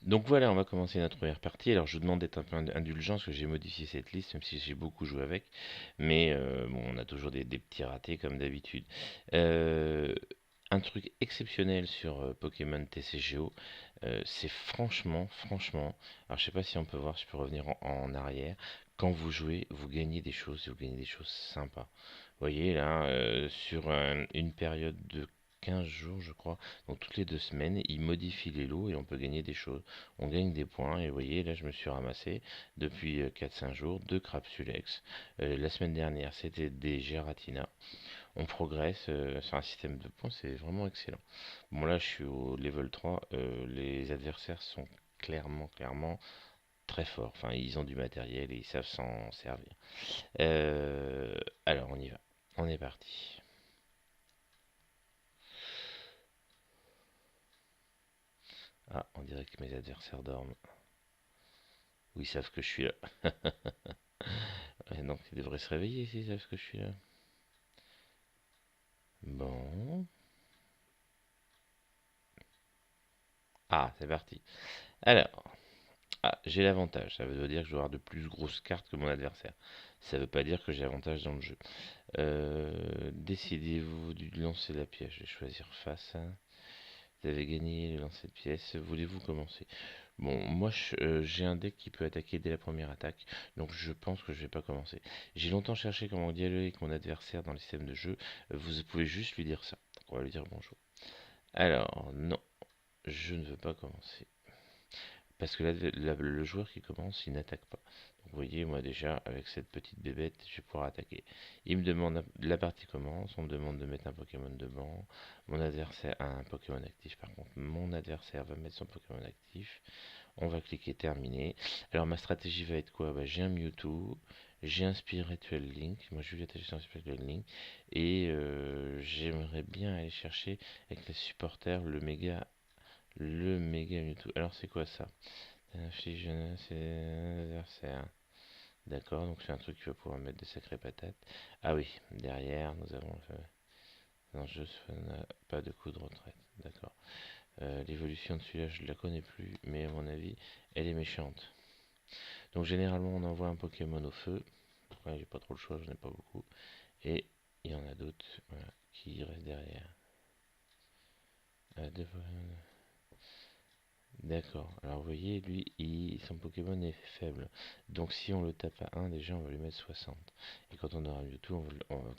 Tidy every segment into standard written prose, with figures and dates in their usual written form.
Donc voilà, on va commencer notre première partie. Alors je vous demande d'être un peu indulgent parce que j'ai modifié cette liste, même si j'ai beaucoup joué avec. Mais bon, on a toujours des petits ratés comme d'habitude. Euh, un truc exceptionnel sur Pokémon TCGO, c'est franchement, alors je sais pas si on peut voir, je peux revenir en arrière. Quand vous jouez, vous gagnez des choses et vous gagnez des choses sympas. Vous voyez là, sur une période de 15 jours, je crois, donc toutes les 2 semaines, il modifie les lots et on peut gagner des choses. On gagne des points et vous voyez, là je me suis ramassé depuis 4-5 jours 2 Crapsulex. La semaine dernière, c'était des Geratina. On progresse sur un système de points, c'est vraiment excellent. Bon là, je suis au level 3. Les adversaires sont clairement très forts. Enfin, ils ont du matériel et ils savent s'en servir. Alors, on y va. On est parti. Ah, on dirait que mes adversaires dorment. Ou ils savent que je suis là. Ouais, donc, ils devraient se réveiller s'ils savent que je suis là. Bon. Ah, c'est parti. Alors, j'ai l'avantage. Ça veut dire que je vais avoir de plus grosses cartes que mon adversaire. Ça veut pas dire que j'ai l'avantage dans le jeu. Décidez-vous de lancer la pièce. Je vais choisir face. Vous avez gagné le lancer de pièce. Voulez-vous commencer? Bon, moi j'ai un deck qui peut attaquer dès la première attaque, donc je pense que je vais pas commencer. J'ai longtemps cherché comment dialoguer avec mon adversaire dans le système de jeu. Vous pouvez juste lui dire ça. Donc on va lui dire bonjour. Alors, non, je ne veux pas commencer. Parce que le joueur qui commence, il n'attaque pas. Donc vous voyez, moi déjà, avec cette petite bébête, je vais pouvoir attaquer. Il me demande, la partie commence, on me demande de mettre un Pokémon de banc. Mon adversaire a un Pokémon actif. Par contre, mon adversaire va mettre son Pokémon actif. On va cliquer terminer. Alors ma stratégie va être quoi? Bah, j'ai un Mewtwo, j'ai un Spiritual Link. Moi je vais attacher sur un Spiritual Link. Et j'aimerais bien aller chercher avec les supporters le méga Mewtwo. Alors c'est quoi ça? Inflige jeunesse et adversaire. D'accord, donc c'est un truc qui va pouvoir mettre des sacrées patates. Ah oui, derrière, nous avons non, je n'a pas de coup de retraite. D'accord. L'évolution de celui-là, je ne la connais plus, mais à mon avis, elle est méchante. Donc généralement, on envoie un Pokémon au feu. Ouais, j'ai pas trop le choix, je n'ai pas beaucoup. Et il y en a d'autres voilà, qui restent derrière. D'accord. Alors vous voyez, lui, son Pokémon est faible. Donc si on le tape à 1, déjà on va lui mettre 60. Et quand on aura Mewtwo,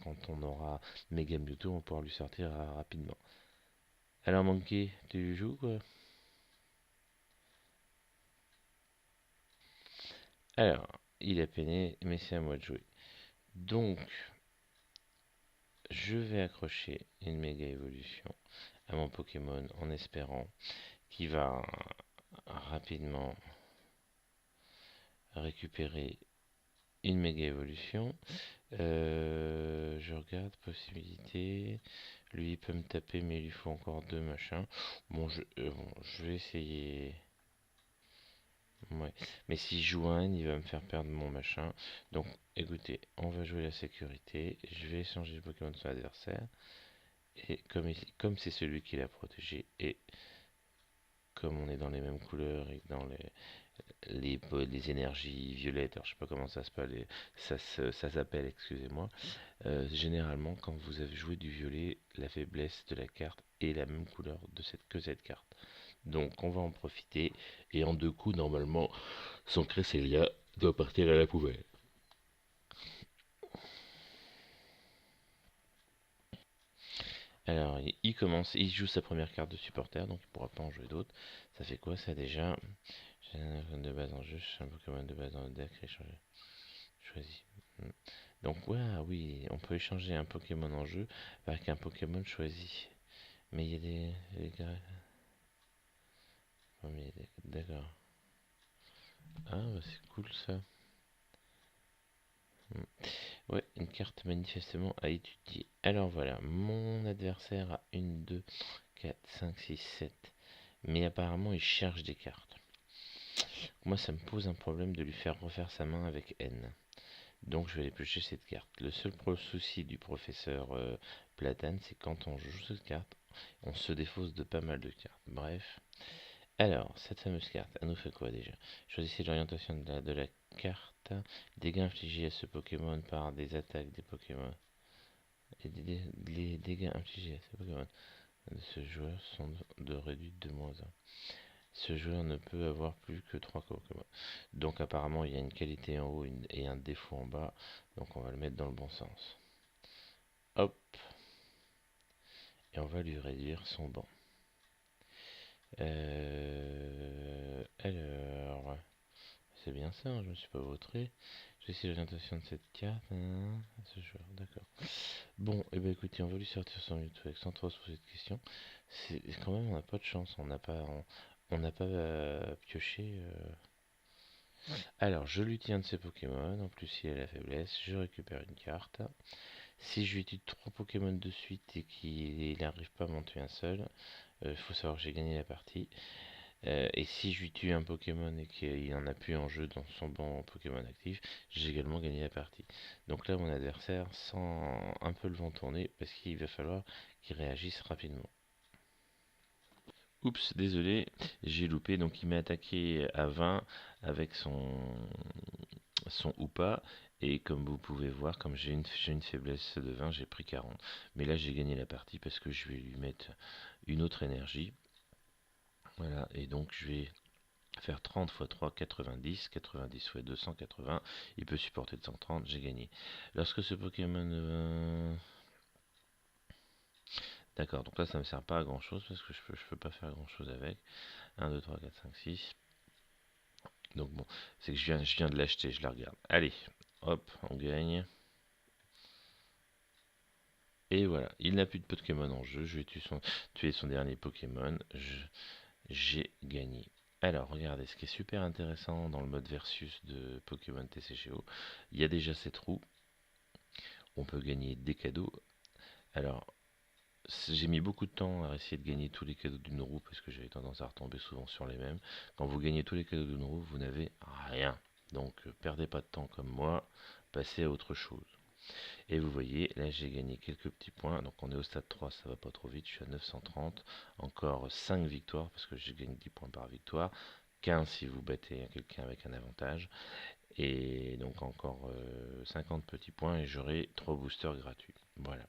quand on aura Mega Mewtwo, on va pouvoir lui sortir rapidement. Alors Monkey, tu joues quoi? Alors, il a peiné, mais c'est à moi de jouer. Donc, je vais accrocher une méga évolution à mon Pokémon en espérant qu'il va rapidement récupérer une méga évolution. Je regarde possibilité. Lui il peut me taper, mais il lui faut encore deux machins. Bon, je vais essayer. Ouais. Mais si je joue un, il va me faire perdre mon machin. Donc, écoutez, on va jouer la sécurité. Je vais échanger le Pokémon de son adversaire. Et comme c'est celui qui l'a protégé, et comme on est dans les mêmes couleurs et dans les énergies violettes, alors je sais pas comment ça s'appelle, excusez-moi. Généralement, quand vous avez joué du violet, la faiblesse de la carte est la même couleur que cette carte. Donc on va en profiter, et en 2 coups, normalement, son Cresselia doit partir à la poubelle. Alors, il commence, il joue sa première carte de supporter, donc il pourra pas en jouer d'autres. Ça fait quoi ça déjà? J'ai un Pokémon de base en jeu, j'ai un Pokémon de base dans le deck, échanger. Choisi. Hmm. Donc, ouais, ah oui, on peut échanger un Pokémon en jeu avec un Pokémon choisi. Mais il y a des gars. Oh, mais d'accord. Ah, bah, c'est cool ça. Hmm. Ouais, une carte manifestement à étudier. Alors voilà, mon adversaire a une, 2, 4, 5, 6, 7. Mais apparemment, il cherche des cartes. Moi, ça me pose un problème de lui faire refaire sa main avec N. Donc, je vais aller piocher cette carte. Le seul souci du professeur Platane, c'est quand on joue cette carte, on se défausse de pas mal de cartes. Bref. Alors, cette fameuse carte, elle nous fait quoi déjà? Choisissez l'orientation de la carte. Dégâts infligés à ce Pokémon par des attaques des Pokémon. Les dégâts infligés à ce Pokémon de ce joueur sont de réduits de -1. Ce joueur ne peut avoir plus que 3 Pokémon. Donc apparemment il y a une qualité en haut et un défaut en bas. Donc on va le mettre dans le bon sens. Hop. Et on va lui réduire son banc. Alors, c'est bien ça, hein, je me suis pas vautré. J'ai essayé l'orientation de cette carte. Ce joueur, d'accord. Bon, et ben écoutez, on va lui sortir son YouTube sans trop se poser de questions. C'est quand même, on n'a pas de chance, on n'a pas pioché. Alors, je lui tiens de ses Pokémon. En plus, il a la faiblesse. Je récupère une carte. Si je lui tue 3 Pokémon de suite et qu'il n'arrive pas à m'en tuer un seul, il faut savoir que j'ai gagné la partie. Et si je lui tue un Pokémon et qu'il n'en a plus en jeu dans son banc Pokémon actif, j'ai également gagné la partie. Donc là, mon adversaire sent un peu le vent tourner parce qu'il va falloir qu'il réagisse rapidement. Oups, désolé, j'ai loupé. Donc il m'a attaqué à 20 avec son Hoopa. Et comme vous pouvez voir, comme j'ai une faiblesse de 20, j'ai pris 40. Mais là, j'ai gagné la partie parce que je vais lui mettre une autre énergie. Voilà, et donc je vais faire 30 x 3, 90. 90 x 2, 180. Il peut supporter de 130, j'ai gagné. Lorsque ce Pokémon... D'accord, donc là ça ne me sert pas à grand chose parce que je peux pas faire grand chose avec. 1, 2, 3, 4, 5, 6. Donc bon, c'est que je viens de l'acheter, je la regarde. Allez, hop, on gagne. Et voilà, il n'a plus de Pokémon en jeu. Je vais tuer son dernier Pokémon. J'ai gagné. Alors, regardez, ce qui est super intéressant dans le mode versus de Pokémon TCGO, il y a déjà ces trous. On peut gagner des cadeaux. Alors, j'ai mis beaucoup de temps à essayer de gagner tous les cadeaux d'une roue parce que j'avais tendance à retomber souvent sur les mêmes. Quand vous gagnez tous les cadeaux d'une roue, vous n'avez rien. Donc, perdez pas de temps comme moi, passez à autre chose. Et vous voyez, là j'ai gagné quelques petits points. Donc on est au stade 3, ça va pas trop vite. Je suis à 930. Encore 5 victoires parce que j'ai gagné 10 points par victoire. 15 si vous battez quelqu'un avec un avantage. Et donc encore 50 petits points et j'aurai 3 boosters gratuits. Voilà.